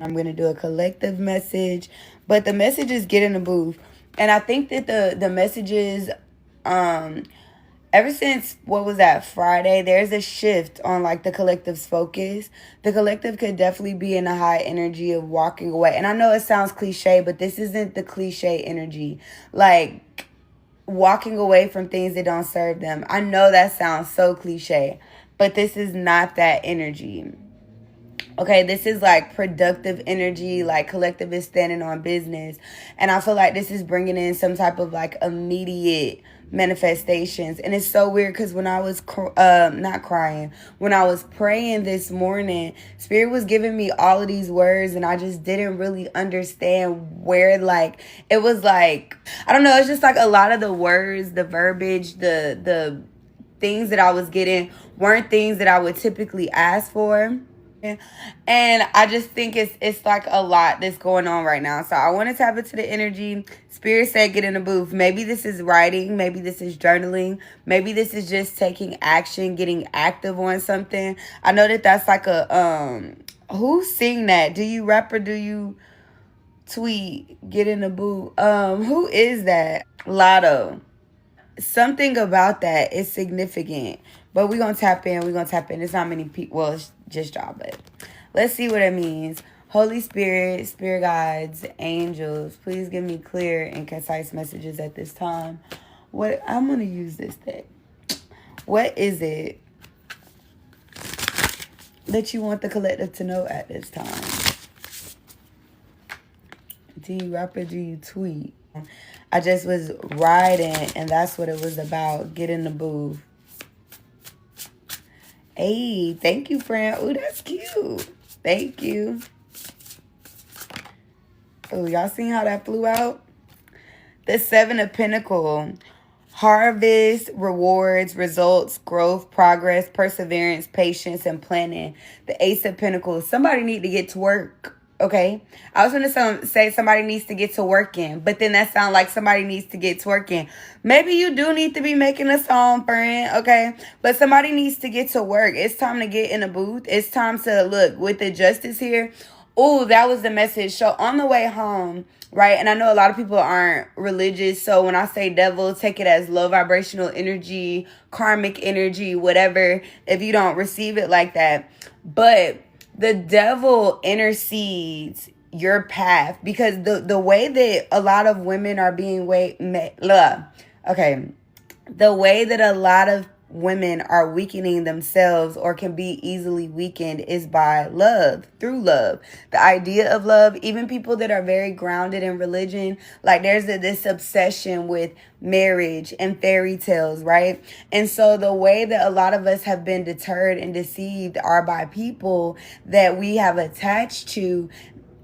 I'm going to do a collective message, but the message is get in the booth. And I think that the messages, um, ever since what was that Friday, there's a shift on like the collective's focus. The collective could definitely be in a high energy of walking away. And I know it sounds cliche, but this isn't the cliche energy. Like walking away from things that don't serve them. I know that sounds so cliche, but this is not that energy. Okay, this is like productive energy, like collective is standing on business. And I feel like this is bringing in some type of like immediate manifestations. And it's so weird because when I was not crying, when I was praying this morning, Spirit was giving me all of these words and I just didn't really understand where, like, it was like, I don't know, it's just like a lot of the words, the verbiage, the things that I was getting weren't things that I would typically ask for. And I just think it's like a lot that's going on right now. So I want to tap into the energy. Spirit said get in the booth. Maybe this is writing. Maybe this is journaling. Maybe this is just taking action, getting active on something. I know that that's like a, who sing that? Do you rap or do you tweet? Get in the booth. Who is that? Lotto. Something about that is significant. But we're going to tap in. We're going to tap in. There's not many people. Well, it's just y'all. But let's see what it means. Holy Spirit, Spirit guides, angels, please give me clear and concise messages at this time. What I'm going to use this deck. What is it that you want the collective to know at this time? Do you rap or do you tweet? I just was riding, and that's what it was about. Get in the booth. Hey, thank you, friend. Oh, that's cute. Thank you. Oh, y'all seen how that flew out? The Seven of Pentacles. Harvest, rewards, results, growth, progress, perseverance, patience, and planning. The Ace of Pentacles. Somebody need to get to work. Okay, I was going to say somebody needs to get to working, but then that sounds like somebody needs to get to working. Maybe you do need to be making a song, friend, okay? But somebody needs to get to work. It's time to get in a booth. It's time to look with the justice here. Oh, that was the message. So on the way home, right? And I know a lot of people aren't religious. So when I say devil, take it as low vibrational energy, karmic energy, whatever, if you don't receive it like that. But the devil intercedes your path because the way that a lot of women are being the way that a lot of women are weakening themselves or can be easily weakened is by love, through love. The idea of love, even people that are very grounded in religion, like there's this obsession with marriage and fairy tales, right? And so the way that a lot of us have been deterred and deceived are by people that we have attached to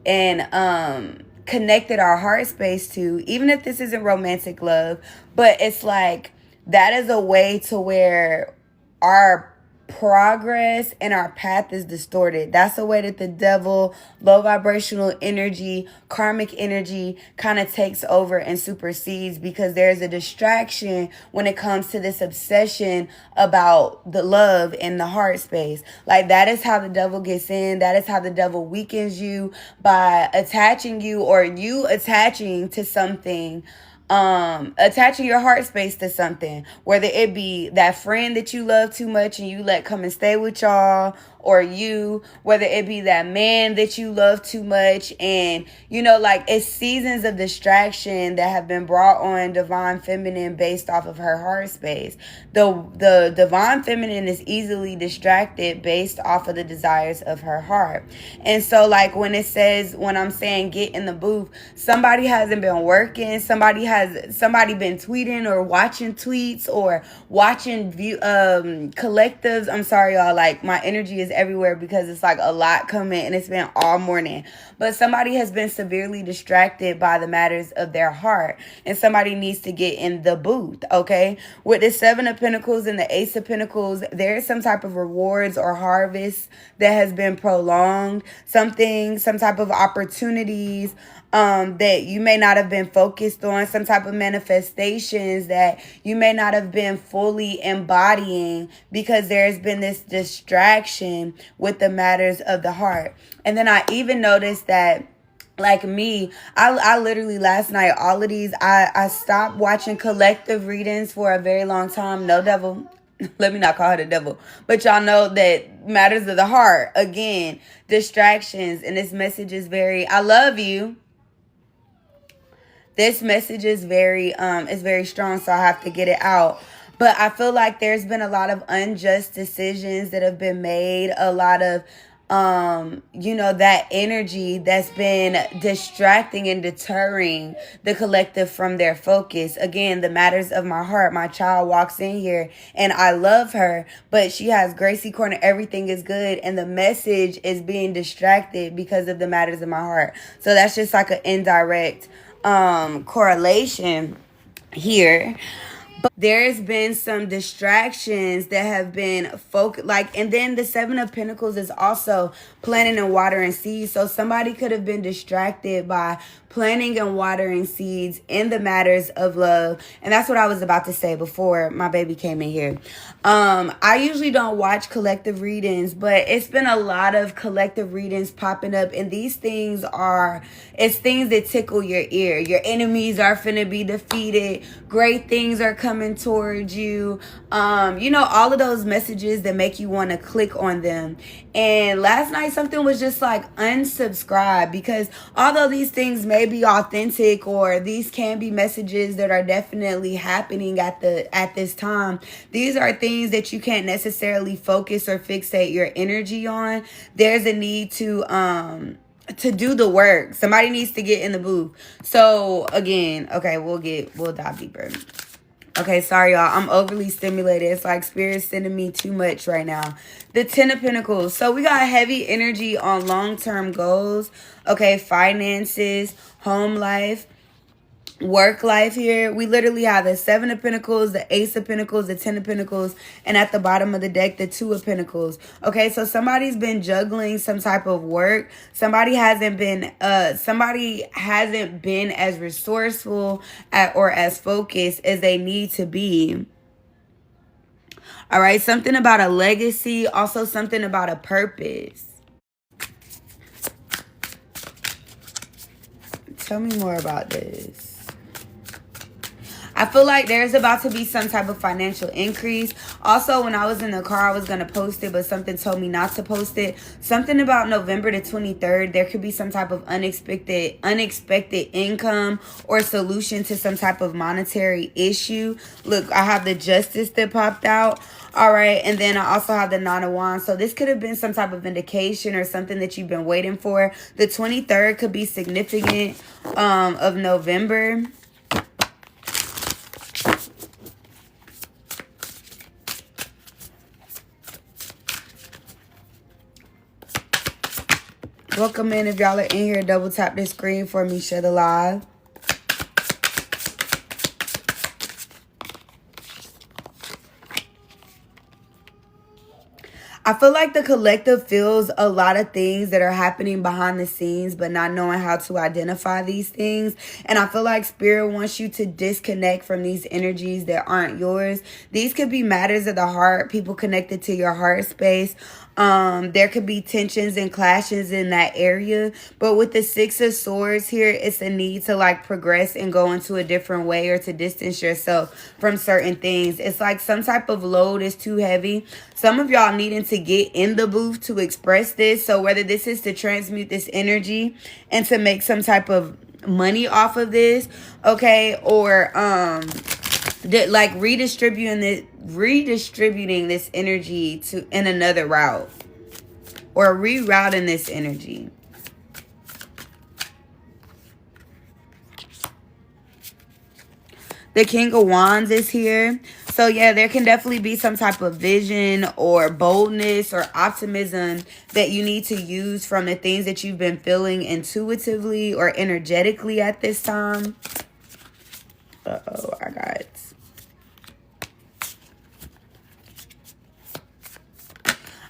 and connected our heart space to, even if this isn't romantic love, but it's like that is a way to where our progress and our path is distorted. That's a way that the devil, low vibrational energy, karmic energy kind of takes over and supersedes because there's a distraction when it comes to this obsession about the love and the heart space. Like that is how the devil gets in. That is how the devil weakens you by attaching you or you attaching to something, attaching your heart space to something, whether it be that friend that you love too much and you let come and stay with y'all, or you, whether it be that man that you love too much, and like it's seasons of distraction that have been brought on divine feminine based off of her heart space. The divine feminine is easily distracted based off of the desires of her heart. And so like when I'm saying get in the booth, somebody hasn't been working, somebody been tweeting or watching tweets or watching collectives. I'm sorry y'all, like my energy is everywhere because it's like a lot coming and it's been all morning. But somebody has been severely distracted by the matters of their heart, and somebody needs to get in the booth, okay? With the Seven of Pentacles and the Ace of Pentacles, there is some type of rewards or harvest that has been prolonged, some type of opportunities, that you may not have been focused on, some type of manifestations that you may not have been fully embodying because there's been this distraction with the matters of the heart. And then I even noticed that, like me, I literally last night, all of these, I stopped watching collective readings for a very long time. No, devil. Let me not call her the devil. But y'all know that matters of the heart. Again, distractions. And this message is very, I love you. This message is very strong, so I have to get it out. But I feel like there's been a lot of unjust decisions that have been made, a lot of that energy that's been distracting and deterring the collective from their focus. Again, the matters of my heart. My child walks in here and I love her, but she has Gracie Corner. Everything is good. And the message is being distracted because of the matters of my heart. So that's just like an indirect correlation here. There's been some distractions that have been and then the Seven of Pentacles is also planting and watering seeds. So somebody could have been distracted by planting and watering seeds in the matters of love. And that's what I was about to say before my baby came in here. I usually don't watch collective readings, but it's been a lot of collective readings popping up. And these things it's things that tickle your ear. Your enemies are finna be defeated. Great things are coming towards you. All of those messages that make you want to click on them. And last night something was just like unsubscribe, because although these things may be authentic, or these can be messages that are definitely happening at this time, these are things that you can't necessarily focus or fixate your energy on. There's a need to do the work. Somebody needs to get in the booth. So again, okay, we'll dive deeper. Okay, sorry y'all, I'm overly stimulated. It's like Spirit's sending me too much right now. The Ten of Pentacles. So we got heavy energy on long-term goals. Okay, finances, home life, work life here. We literally have the Seven of Pentacles, the Ace of Pentacles, the Ten of Pentacles, and at the bottom of the deck, the Two of Pentacles. Okay, so somebody's been juggling some type of work. Somebody hasn't been as resourceful or as focused as they need to be. All right, something about a legacy, also something about a purpose. Tell me more about this. I feel like there's about to be some type of financial increase. Also, when I was in the car, I was going to post it, but something told me not to post it. Something about November the 23rd, there could be some type of unexpected income or solution to some type of monetary issue. Look, I have the Justice that popped out. All right, and then I also have the Nine of Wands. So this could have been some type of indication or something that you've been waiting for. The 23rd could be significant of November. Welcome in. If y'all are in here, double tap this screen for me. Share the live. I feel like the collective feels a lot of things that are happening behind the scenes, but not knowing how to identify these things. And I feel like Spirit wants you to disconnect from these energies that aren't yours. These could be matters of the heart, people connected to your heart space. There could be tensions and clashes in that area. But with the Six of Swords here, it's a need to like progress and go into a different way, or to distance yourself from certain things. It's like some type of load is too heavy. Some of y'all needing to get in the booth to express this. So whether this is to transmute this energy and to make some type of money off of this, okay, or like redistributing this energy in another route, or rerouting this energy. The King of Wands is here. So yeah, there can definitely be some type of vision or boldness or optimism that you need to use from the things that you've been feeling intuitively or energetically at this time. Uh-oh, I got it.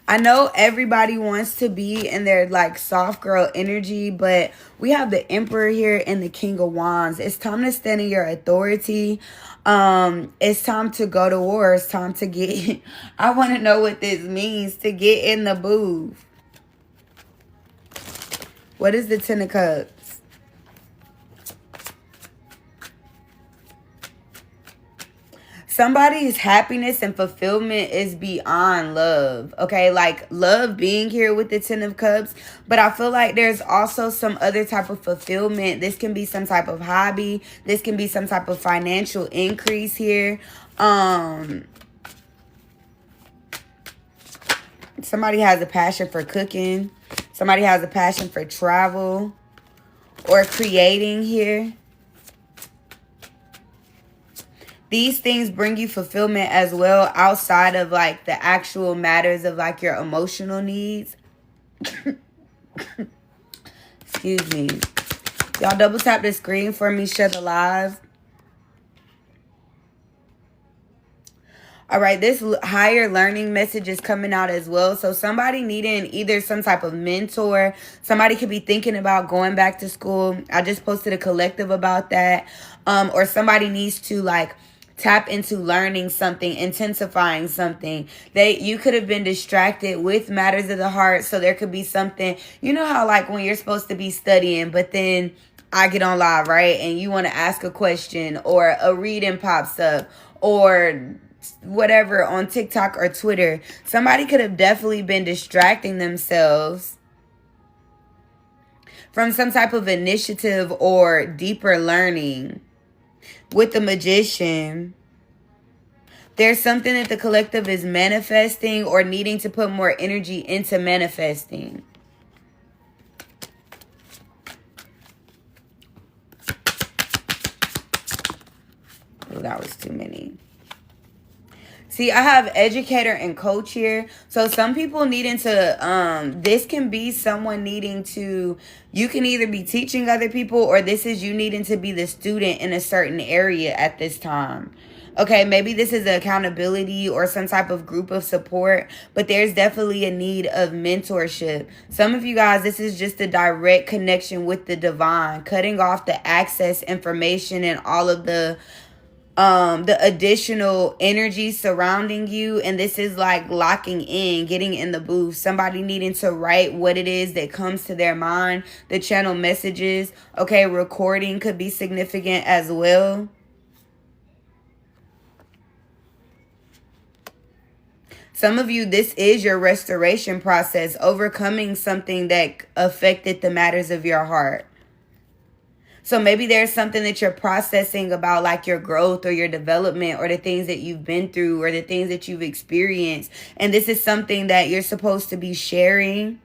I know everybody wants to be in their like soft girl energy, but we have the Emperor here and the King of Wands. It's time to stand in your authority. It's time to go to war. It's time to get I want to know what this means, to get in the booth. What is the Ten of Cups? Somebody's happiness and fulfillment is beyond love, okay? Like, love being here with the Ten of Cups, but I feel like there's also some other type of fulfillment. This can be some type of hobby. This can be some type of financial increase here. Somebody has a passion for cooking. Somebody has a passion for travel or creating here. These things bring you fulfillment as well outside of like the actual matters of like your emotional needs. Excuse me. Y'all double tap the screen for me, share the live. All right, this higher learning message is coming out as well. So somebody needing either some type of mentor. Somebody could be thinking about going back to school. I just posted a collective about that. Or somebody needs to like tap into learning something, intensifying something. You could have been distracted with matters of the heart. So there could be something, you know how like when you're supposed to be studying, but then I get on live, right? And you want to ask a question or a reading pops up or whatever on TikTok or Twitter. Somebody could have definitely been distracting themselves from some type of initiative or deeper learning. With the Magician, there's something that the collective is manifesting or needing to put more energy into manifesting. Oh, that was too many. See, I have educator and coach here. So some people needing to, this can be someone needing to, you can either be teaching other people or this is you needing to be the student in a certain area at this time. Okay, maybe this is accountability or some type of group of support, but there's definitely a need of mentorship. Some of you guys, this is just a direct connection with the divine, cutting off the access information and all of the additional energy surrounding you. And this is like locking in, getting in the booth. Somebody needing to write what it is that comes to their mind, the channel messages. Okay, recording could be significant as well. Some of you, this is your restoration process, overcoming something that affected the matters of your heart. So maybe there's something that you're processing about like your growth or your development or the things that you've been through or the things that you've experienced. And this is something that you're supposed to be sharing.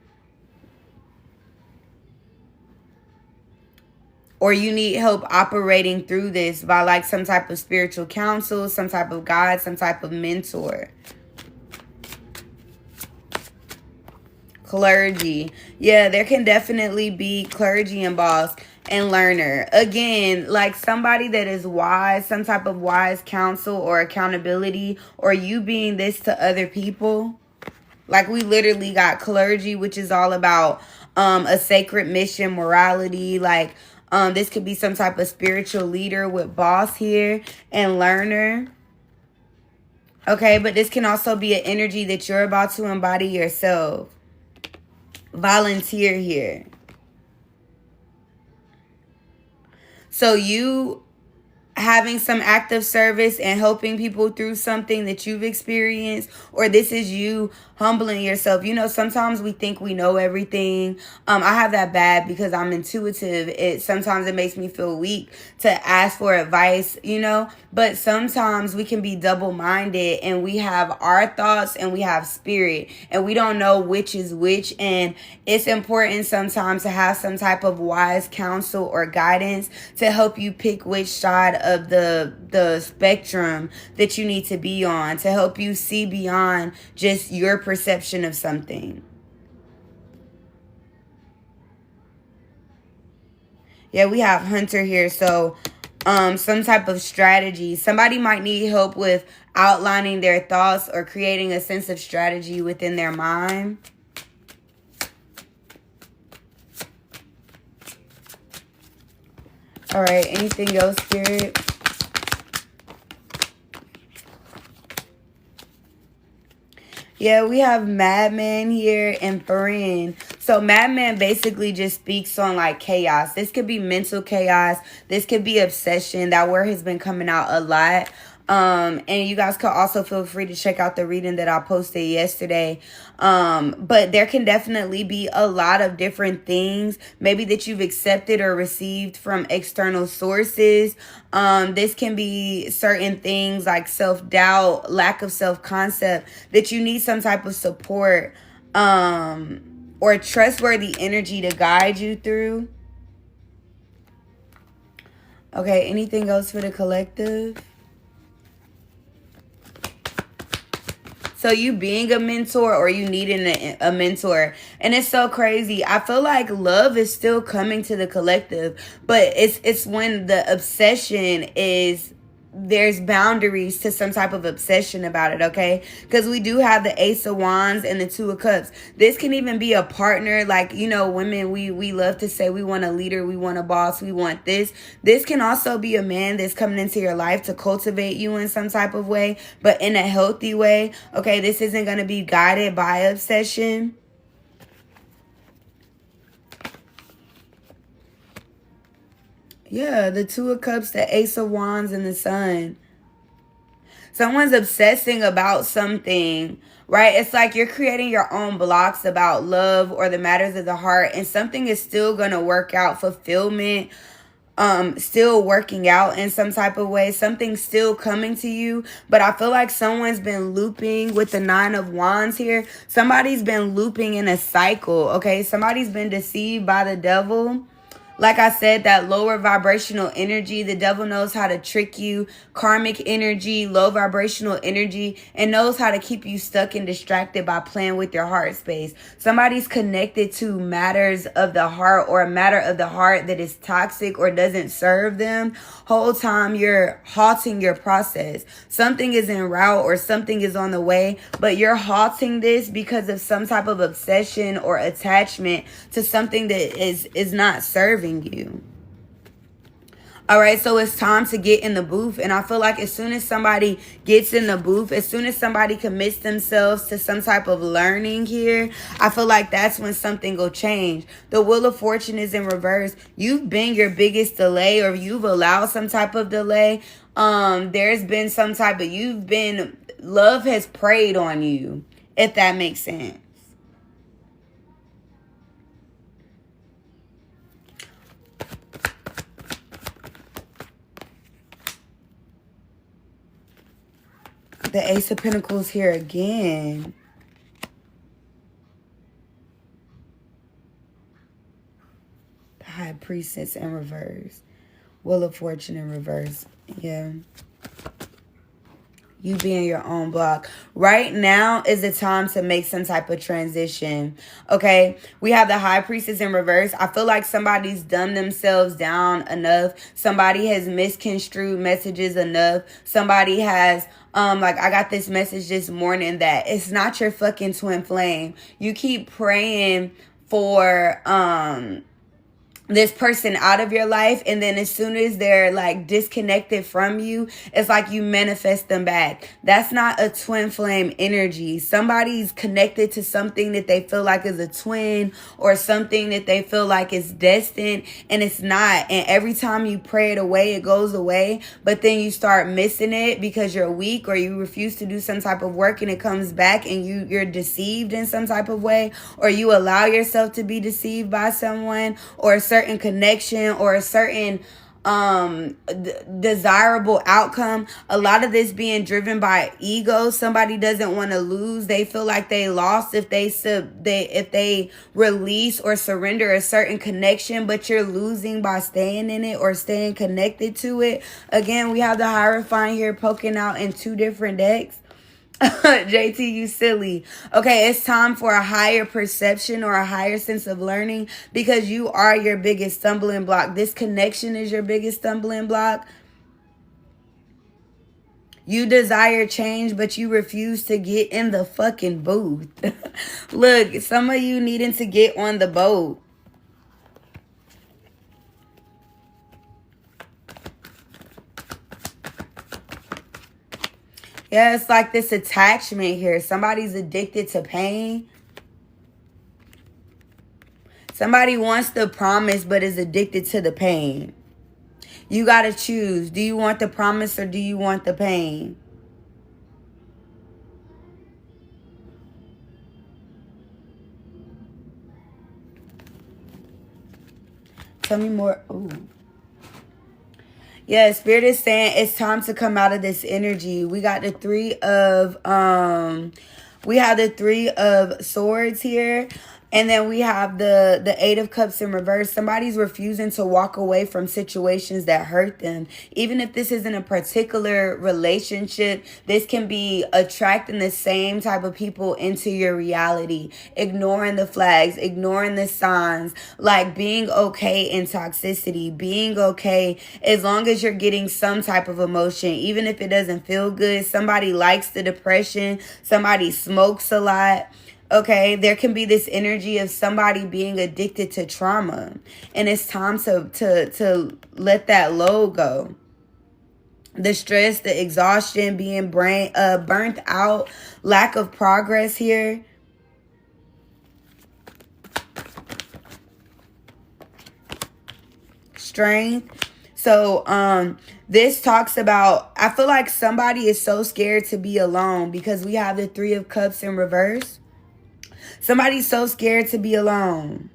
Or you need help operating through this by like some type of spiritual counsel, some type of guide, some type of mentor. Clergy. Yeah, there can definitely be clergy and boss. And learner. Again, like somebody that is wise, some type of wise counsel or accountability, or you being this to other people. Like we literally got clergy, which is all about a sacred mission, morality. Like this could be some type of spiritual leader with boss here and learner. Okay, but this can also be an energy that you're about to embody yourself. Volunteer here. So you having some active service and helping people through something that you've experienced, or this is you humbling yourself. You know, sometimes we think we know everything. I have that bad because I'm intuitive. Sometimes it makes me feel weak to ask for advice, you know, but sometimes we can be double-minded and we have our thoughts and we have spirit and we don't know which is which. And it's important sometimes to have some type of wise counsel or guidance to help you pick which side of the spectrum that you need to be on, to help you see beyond just your perception of something. Yeah, we have Hunter here. So some type of strategy. Somebody might need help with outlining their thoughts or creating a sense of strategy within their mind. All right, anything else, Spirit? Yeah, we have Madman here and Farin. So Madman basically just speaks on like chaos. This could be mental chaos. This could be obsession. That word has been coming out a lot. And you guys could also feel free to check out the reading that I posted yesterday. But there can definitely be a lot of different things, maybe that you've accepted or received from external sources. This can be certain things like self-doubt, lack of self-concept, that you need some type of support, or trustworthy energy to guide you through. Okay, anything else for the collective? So you being a mentor or you needing a mentor. And it's so crazy. I feel like love is still coming to the collective. But it's when the obsession is, there's boundaries to some type of obsession about it, okay? Because we do have the Ace of Wands and the Two of Cups. This can even be a partner. Like, you know, women, we love to say we want a leader, we want a boss, we want this. This can also be a man that's coming into your life to cultivate you in some type of way, but in a healthy way, okay? This isn't going to be guided by obsession. Yeah, the Two of Cups, the Ace of Wands, and the Sun. Someone's obsessing about something, right? It's like you're creating your own blocks about love or the matters of the heart, and something is still going to work out. Fulfillment, still working out in some type of way. Something's still coming to you. But I feel like someone's been looping with the Nine of Wands here. Somebody's been looping in a cycle, okay? Somebody's been deceived by the devil. Like I said, that lower vibrational energy, the devil knows how to trick you. Karmic energy, low vibrational energy, and knows how to keep you stuck and distracted by playing with your heart space. Somebody's connected to matters of the heart, or a matter of the heart that is toxic or doesn't serve them. Whole time you're halting your process. Something is en route or something is on the way, but you're halting this because of some type of obsession or attachment to something that is not serving you. All right, so it's time to get in the booth. And I feel like as soon as somebody gets in the booth, as soon as somebody commits themselves to some type of learning here, I feel like that's when something will change. The Wheel of Fortune is in reverse. You've been your biggest delay, or you've allowed some type of delay. There's been some type of, love has preyed on you, if that makes sense. The Ace of Pentacles here again. The High Priestess in reverse. Wheel of Fortune in reverse. Yeah. You being your own block. Right now is the time to make some type of transition. Okay. We have the High Priestess in reverse. I feel like somebody's dumbed themselves down enough. Somebody has misconstrued messages enough. Somebody has, like I got this message this morning that it's not your fucking twin flame. You keep praying for, this person out of your life, and then as soon as they're like disconnected from you, it's like you manifest them back. That's not a twin flame energy. Somebody's connected to something that they feel like is a twin, or something that they feel like is destined, and it's not. And every time you pray it away, it goes away, but then you start missing it because you're weak, or you refuse to do some type of work, and it comes back, and you're deceived in some type of way, or you allow yourself to be deceived by someone, or a certain connection, or a certain desirable outcome. A lot of this being driven by ego. Somebody doesn't want to lose. They feel like they lost if they release or surrender a certain connection, but you're losing by staying in it or staying connected to it. Again, we have the Hierophant here poking out in two different decks. JT, you silly. Okay, it's time for a higher perception or a higher sense of learning, because you are your biggest stumbling block. This connection is your biggest stumbling block. You desire change, but you refuse to get in the fucking booth. Look, some of you needing to get on the boat. Yeah, it's like this attachment here. Somebody's addicted to pain. Somebody wants the promise but is addicted to the pain. You got to choose. Do you want the promise or do you want the pain? Tell me more. Ooh. Yeah, Spirit is saying it's time to come out of this energy. We got the three of swords here. And then we have the Eight of Cups in reverse. Somebody's refusing to walk away from situations that hurt them. Even if this isn't a particular relationship, this can be attracting the same type of people into your reality. Ignoring the flags, ignoring the signs, like being okay in toxicity, being okay as long as you're getting some type of emotion, even if it doesn't feel good. Somebody likes the depression. Somebody smokes a lot. Okay, there can be this energy of somebody being addicted to trauma. And it's time to let that load go. The stress, the exhaustion, being burnt out, lack of progress here. Strength. So this talks about, I feel like somebody is so scared to be alone because we have the Three of Cups in reverse. Somebody's so scared to be alone.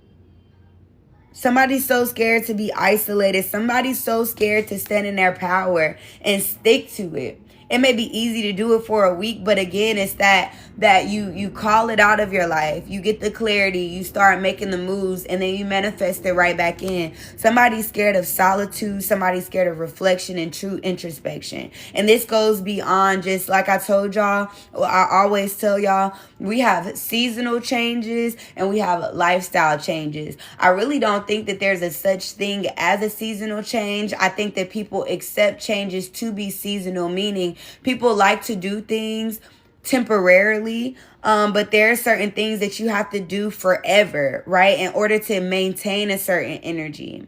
Somebody's so scared to be isolated. Somebody's so scared to stand in their power and stick to it. It may be easy to do it for a week, but again, it's that you call it out of your life. You get the clarity, you start making the moves, and then you manifest it right back in. Somebody's scared of solitude. Somebody's scared of reflection and true introspection. And this goes beyond just, like I told y'all, I always tell y'all, we have seasonal changes and we have lifestyle changes. I really don't think that there's a such thing as a seasonal change. I think that people accept changes to be seasonal, meaning people like to do things temporarily, but there are certain things that you have to do forever, right, in order to maintain a certain energy.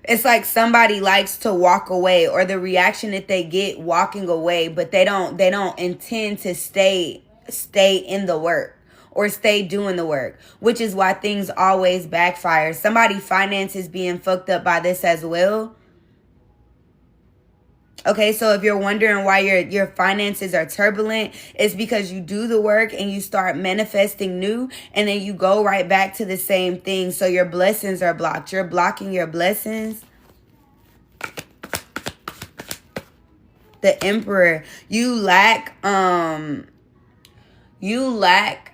It's like somebody likes to walk away, or the reaction that they get walking away, but they don't intend to stay in the work or stay doing the work, which is why things always backfire. Somebody's finances being fucked up by this as well. Okay, so if you're wondering why your finances are turbulent, it's because you do the work and you start manifesting new, and then you go right back to the same thing. So your blessings are blocked. You're blocking your blessings. The Emperor, you lack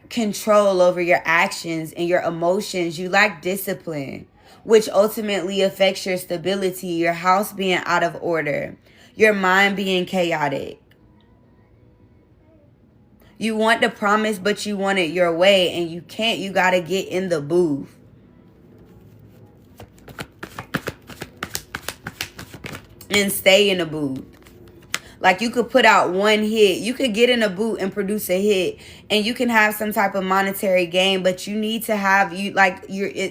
control over your actions and your emotions. You lack discipline, which ultimately affects your stability, your house being out of order, your mind being chaotic. You want the promise, but you want it your way, and you can't. You got to get in the booth. And stay in the booth. Like, you could put out one hit. You could get in a booth and produce a hit, and you can have some type of monetary gain, but you need to have,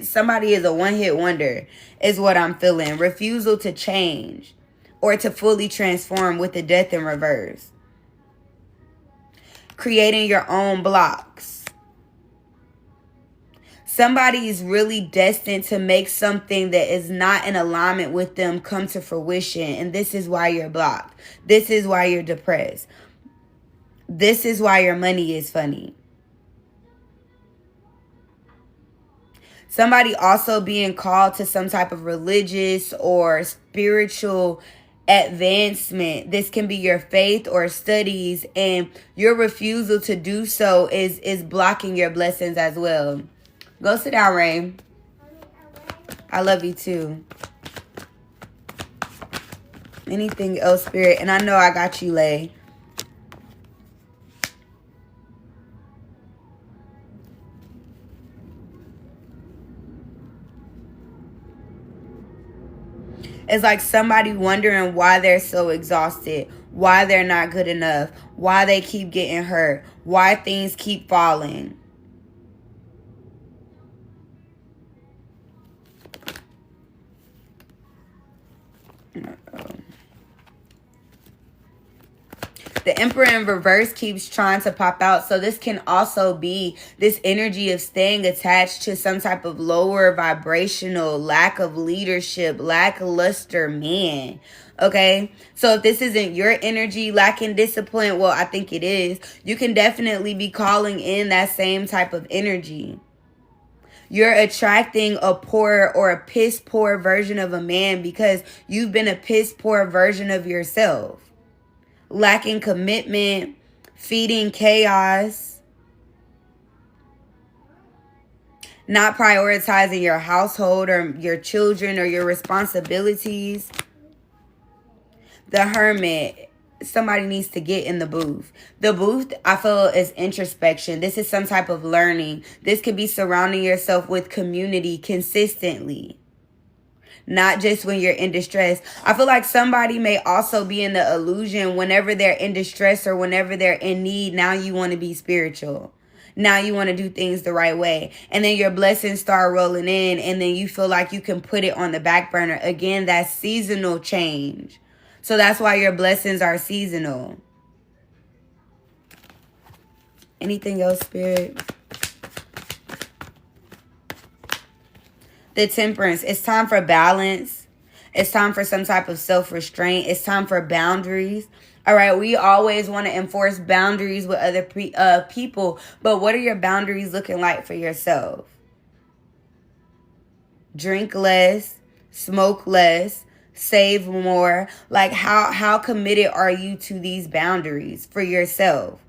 somebody is a one-hit wonder is what I'm feeling. Refusal to change or to fully transform with the Death in reverse. Creating your own blocks. Somebody is really destined to make something that is not in alignment with them come to fruition. And this is why you're blocked. This is why you're depressed. This is why your money is funny. Somebody also being called to some type of religious or spiritual advancement. This can be your faith or studies, and your refusal to do so is blocking your blessings as well. Go sit down, Ray. I love you too. Anything else, Spirit? And I know I got you, Lay. It's like somebody wondering why they're so exhausted, why they're not good enough, why they keep getting hurt, why things keep falling. The Emperor in reverse keeps trying to pop out. So this can also be this energy of staying attached to some type of lower vibrational, lack of leadership, lackluster man. Okay, so if this isn't your energy, lacking discipline, well, I think it is. You can definitely be calling in that same type of energy. You're attracting a poor or a piss poor version of a man because you've been a piss poor version of yourself. Lacking commitment, feeding chaos, not prioritizing your household or your children or your responsibilities. The Hermit, somebody needs to get in the booth. The booth, I feel, is introspection. This is some type of learning. This could be surrounding yourself with community consistently. Not just when you're in distress. I feel like somebody may also be in the illusion whenever they're in distress or whenever they're in need. Now you want to be spiritual. Now you want to do things the right way. And then your blessings start rolling in and then you feel like you can put it on the back burner. Again, that's seasonal change. So that's why your blessings are seasonal. Anything else, Spirit? The Temperance. It's time for balance. It's time for some type of self-restraint. It's time for boundaries. All right, we always want to enforce boundaries with other people. But what are your boundaries looking like for yourself? Drink less. Smoke less. Save more. Like how committed are you to these boundaries for yourself?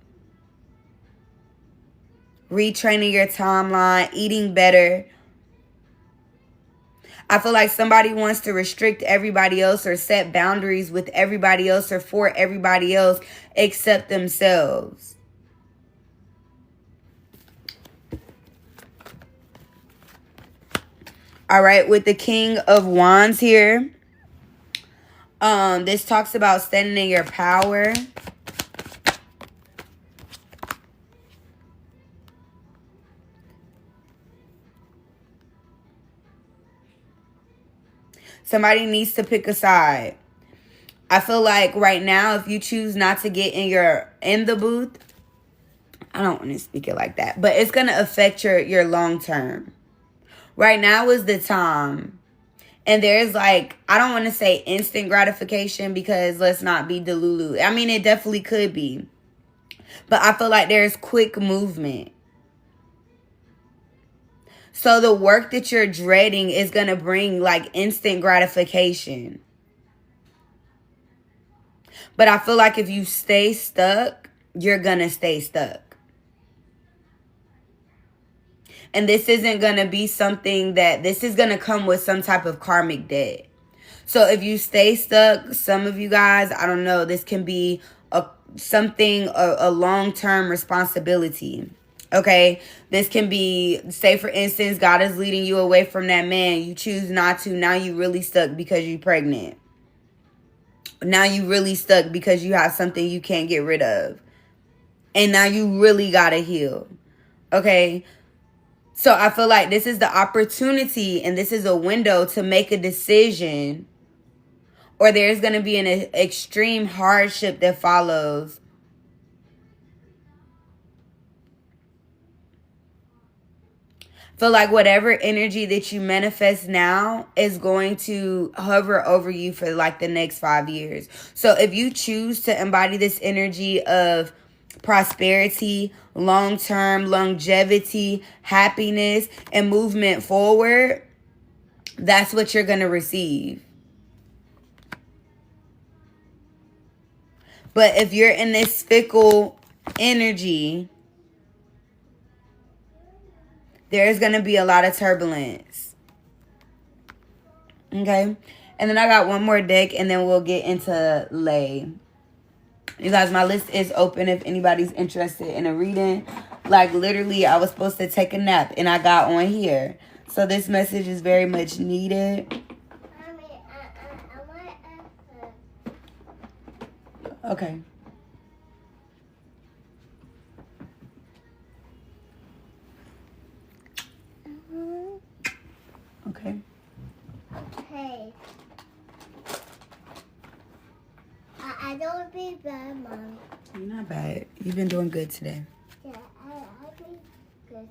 Retraining your timeline. Eating better. I feel like somebody wants to restrict everybody else or set boundaries with everybody else or for everybody else except themselves. All right, with the King of Wands here, this talks about standing in your power. Somebody needs to pick a side. I feel like right now, if you choose not to get in the booth, I don't want to speak it like that, but it's going to affect your long term. Right now is the time. And there's like, I don't want to say instant gratification because let's not be delulu. I mean, it definitely could be. But I feel like there's quick movement. So the work that you're dreading is going to bring like instant gratification. But I feel like if you stay stuck, you're going to stay stuck. And this isn't going to be something this is going to come with some type of karmic debt. So if you stay stuck, some of you guys, I don't know, this can be a long-term responsibility. Okay, this can be, say for instance, God is leading you away from that man. You choose not to. Now you really stuck because you're pregnant. Now you really stuck because you have something you can't get rid of. And now you really got to heal. Okay, so I feel like this is the opportunity and this is a window to make a decision. Or there's going to be an extreme hardship that follows. Feel like whatever energy that you manifest now is going to hover over you for like the next 5 years. So if you choose to embody this energy of prosperity, long-term longevity, happiness, and movement forward, that's what you're going to receive. But if you're in this fickle energy, there's going to be a lot of turbulence. Okay? And then I got one more deck, and then we'll get into lay. You guys, my list is open if anybody's interested in a reading. Like, literally, I was supposed to take a nap, and I got on here. So this message is very much needed. Okay. Okay. Okay. I don't be bad, Mom. You're not bad. You've been doing good today. Yeah, I'll be good today.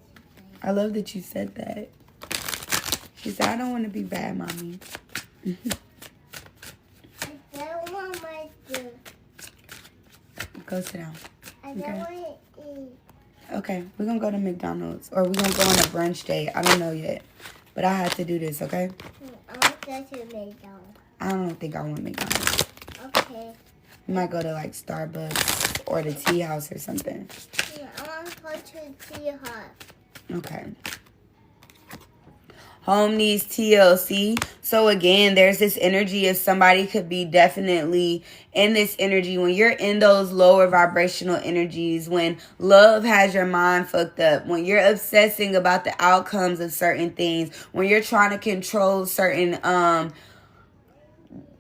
I love that you said that. She said, I don't want to be bad, Mommy. I don't want my food. Go sit down. I don't want to eat. Okay, we're going to go to McDonald's. Or we're going to go on a brunch date. I don't know yet. But I have to do this, okay? I want to go to McDonald's. I don't think I want McDonald's. Okay. We might go to, like, Starbucks or the tea house or something. Yeah, I want to go to Tea Hut. Okay. Home needs TLC. So again, there's this energy of somebody could be definitely in this energy when you're in those lower vibrational energies, when love has your mind fucked up, when you're obsessing about the outcomes of certain things, when you're trying to control certain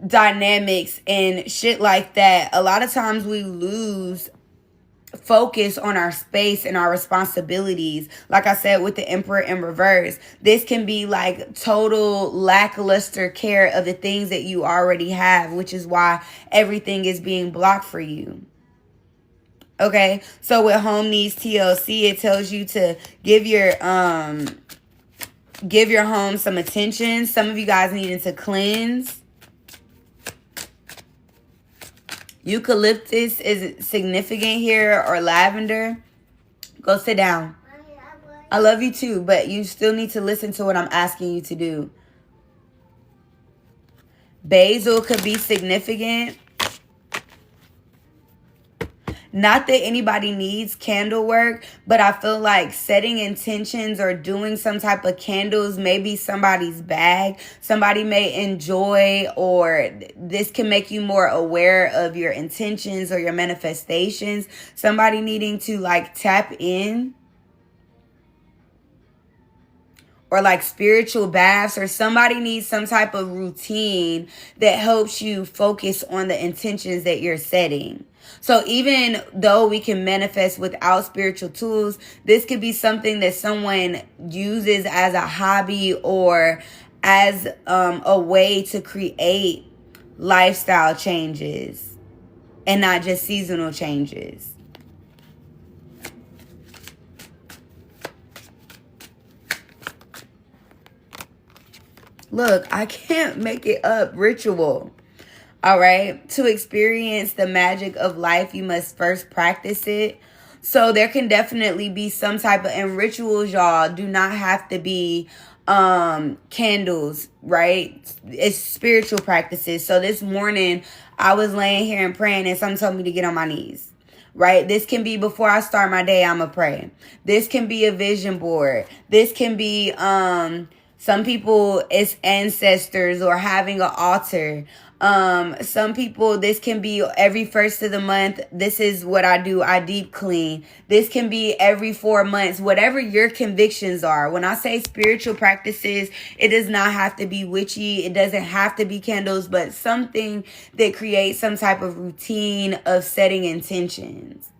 dynamics and shit like that. A lot of times we lose focus on our space and our responsibilities. Like I said, with the Emperor in reverse, this can be like total lackluster care of the things that you already have, which is why everything is being blocked for you. Okay, so with home needs TLC, it tells you to give your home some attention. Some of you guys needing to cleanse. Eucalyptus is significant here, or lavender. Go sit down. I love you too, but you still need to listen to what I'm asking you to do. Basil could be significant. Not that anybody needs candle work, but I feel like setting intentions or doing some type of candles may be somebody's bag. Somebody may enjoy, or this can make you more aware of your intentions or your manifestations. Somebody needing to like tap in. Or like spiritual baths, or somebody needs some type of routine that helps you focus on the intentions that you're setting. So even though we can manifest without spiritual tools, this could be something that someone uses as a hobby or as a way to create lifestyle changes and not just seasonal changes. Look, I can't make it up. Ritual. All right. To experience the magic of life, you must first practice it. So there can definitely be some type of, and rituals, y'all, do not have to be candles, right? It's spiritual practices. So this morning I was laying here and praying, and someone told me to get on my knees. Right? This can be before I start my day, I'ma pray. This can be a vision board. This can be some people, it's ancestors or having an altar. Some people, this can be every first of the month. This is what I do. I deep clean. This can be every 4 months, whatever your convictions are. When I say spiritual practices, it does not have to be witchy. It doesn't have to be candles, but something that creates some type of routine of setting intentions.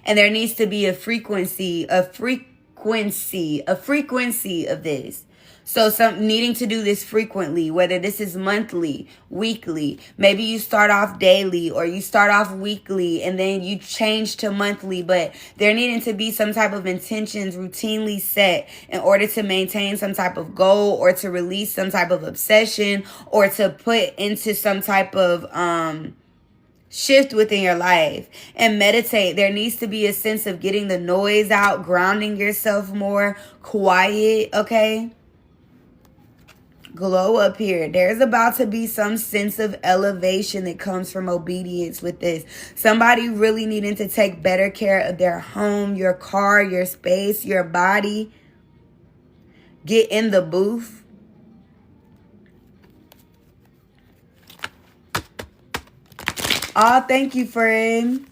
And there needs to be a frequency of this. So some needing to do this frequently, whether this is monthly, weekly, maybe you start off daily or you start off weekly and then you change to monthly, but there needing to be some type of intentions routinely set in order to maintain some type of goal or to release some type of obsession or to put into some type of shift within your life. And meditate. There needs to be a sense of getting the noise out, grounding yourself more, quiet, okay? Glow up here. There's about to be some sense of elevation that comes from obedience with this. Somebody really needing to take better care of their home, your car, your space, your body. Get in the booth. Oh, thank you, friend.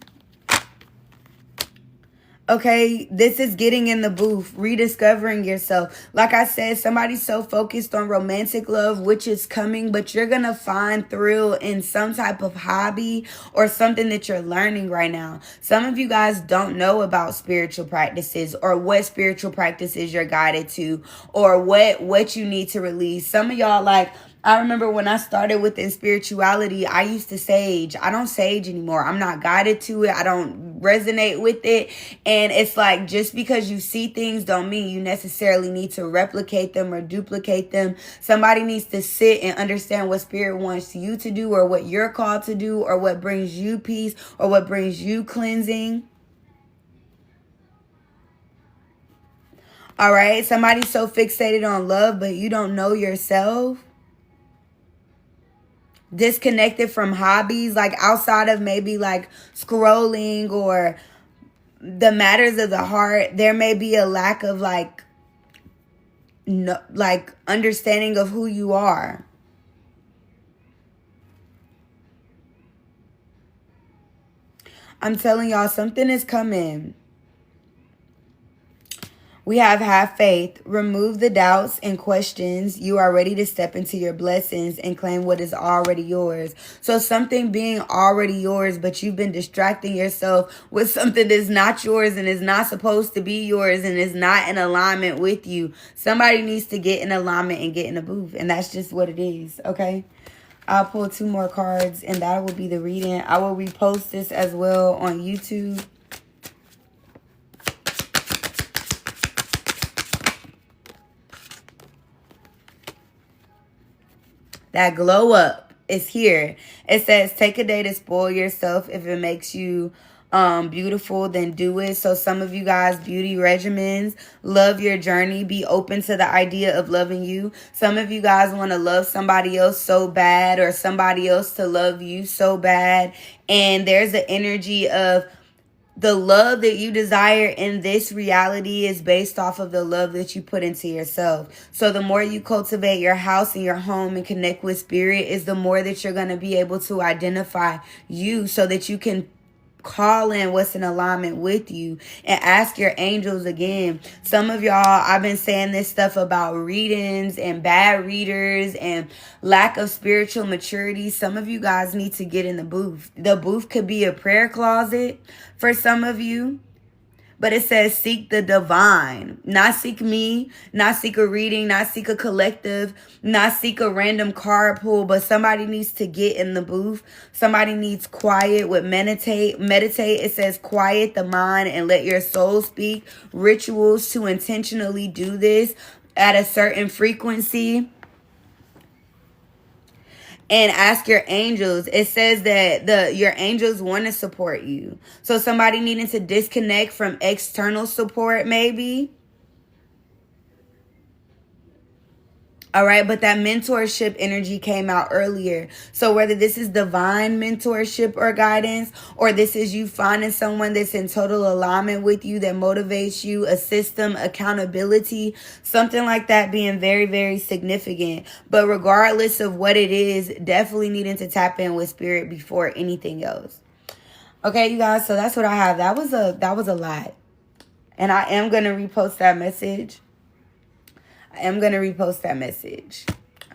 Okay, this is getting in the booth, rediscovering yourself. Like I said, somebody's so focused on romantic love, which is coming, but you're going to find thrill in some type of hobby or something that you're learning right now. Some of you guys don't know about spiritual practices or what spiritual practices you're guided to or what you need to release. Some of y'all like, I remember when I started within spirituality, I used to sage. I don't sage anymore. I'm not guided to it. I don't resonate with it. And it's like, just because you see things don't mean you necessarily need to replicate them or duplicate them. Somebody needs to sit and understand what spirit wants you to do or what you're called to do or what brings you peace or what brings you cleansing. All right. Somebody's so fixated on love, but you don't know yourself. Disconnected from hobbies, like outside of maybe like scrolling or the matters of the heart, there may be a lack of like no, like understanding of who you are. I'm telling y'all, something is coming. We have faith. Remove the doubts and questions. You are ready to step into your blessings and claim what is already yours. So something being already yours, but you've been distracting yourself with something that's not yours and is not supposed to be yours and is not in alignment with you. Somebody needs to get in alignment and get in a booth. And that's just what it is, okay? I'll pull 2 more cards and that will be the reading. I will repost this as well on YouTube. That glow up is here. It says, take a day to spoil yourself. If it makes you beautiful, then do it. So some of you guys, beauty regimens, love your journey, be open to the idea of loving you. Some of you guys want to love somebody else so bad or somebody else to love you so bad. And there's the energy of the love that you desire in this reality is based off of the love that you put into yourself. So the more you cultivate your house and your home and connect with spirit is the more that you're going to be able to identify you so that you can call in what's in alignment with you and ask your angels again. Some of y'all, I've been saying this stuff about readings and bad readers and lack of spiritual maturity. Some of you guys need to get in the booth. The booth could be a prayer closet for some of you. But it says seek the divine, not seek me, not seek a reading, not seek a collective, not seek a random card pull, but somebody needs to get in the booth. Somebody needs quiet with meditate. It says quiet the mind and let your soul speak. Rituals to intentionally do this at a certain frequency. And ask your angels. It says that your angels want to support you. So somebody needing to disconnect from external support maybe. All right, but that mentorship energy came out earlier. So whether this is divine mentorship or guidance, or this is you finding someone that's in total alignment with you, that motivates you, a system, accountability, something like that being very, very significant. But regardless of what it is, definitely needing to tap in with spirit before anything else. Okay, you guys, so that's what I have. That was a lot. And I am going to repost that message.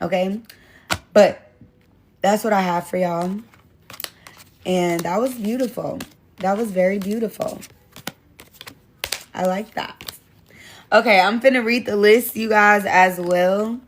Okay? But that's what I have for y'all. And that was beautiful. That was very beautiful. I like that. Okay, I'm finna read the list, you guys, as well.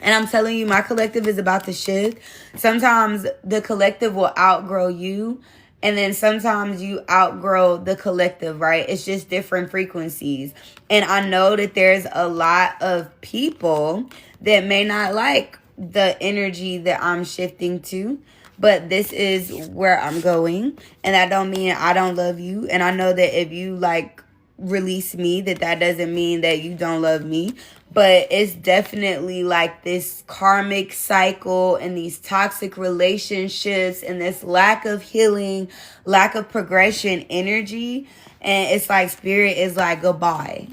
And I'm telling you, my collective is about to shift. Sometimes the collective will outgrow you. And then sometimes you outgrow the collective, right? It's just different frequencies. And I know that there's a lot of people that may not like the energy that I'm shifting to. But this is where I'm going. And that don't mean I don't love you. And I know that if you like release me, that doesn't mean that you don't love me. But it's definitely like this karmic cycle and these toxic relationships and this lack of healing, lack of progression energy. And it's like spirit is like, goodbye.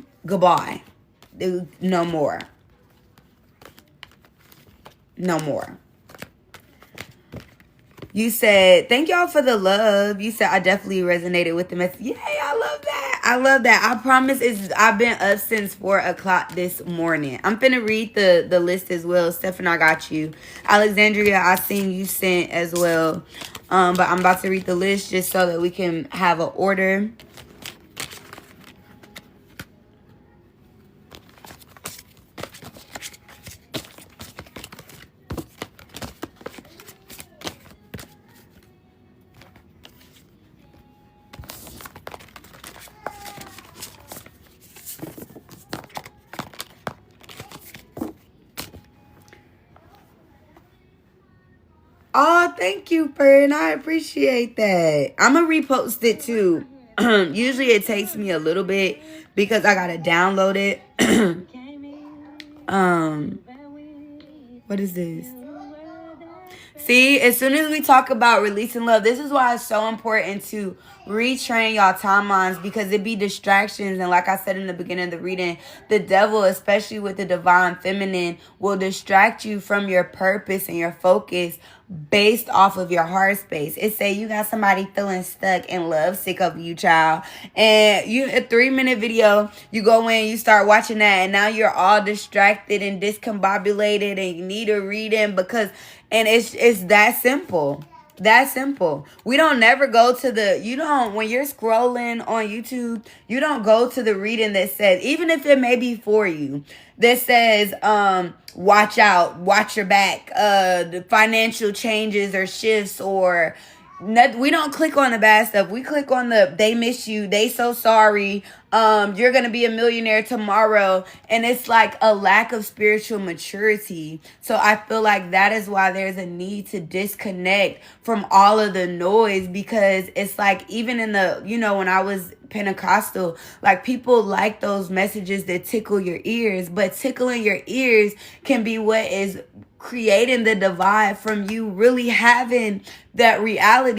No more. You said, thank y'all for the love. You said, I definitely resonated with the message. Yay, I love that. I love that. I promise I've been up since 4 o'clock this morning. I'm finna read the list as well. Stephan, I got you. Alexandria, I seen you sent as well. But I'm about to read the list just so that we can have an order. Oh, thank you, Fern. I appreciate that. I'm going to repost it too. Usually it takes me a little bit because I got to download it. What is this? See, as soon as we talk about releasing love, this is why it's so important to retrain y'all timelines, because it be distractions. And like I said in the beginning of the reading, the devil, especially with the divine feminine, will distract you from your purpose and your focus based off of your heart space. It say you got somebody feeling stuck and love sick of you, child. And you a 3-minute video, you go in, you start watching that, and now you're all distracted and discombobulated and you need a reading because, and it's that simple. That simple. We don't never go to when you're scrolling on YouTube, you don't go to the reading that says, even if it may be for you, that says, watch out, watch your back, the financial changes or shifts or we don't click on the bad stuff. We click on they miss you, they so sorry, you're gonna be a millionaire tomorrow. And it's like a lack of spiritual maturity. So I feel like that is why there's a need to disconnect from all of the noise, because it's like, even in when I was Pentecostal, like, people like those messages that tickle your ears, but tickling your ears can be what is creating the divide from you really having that reality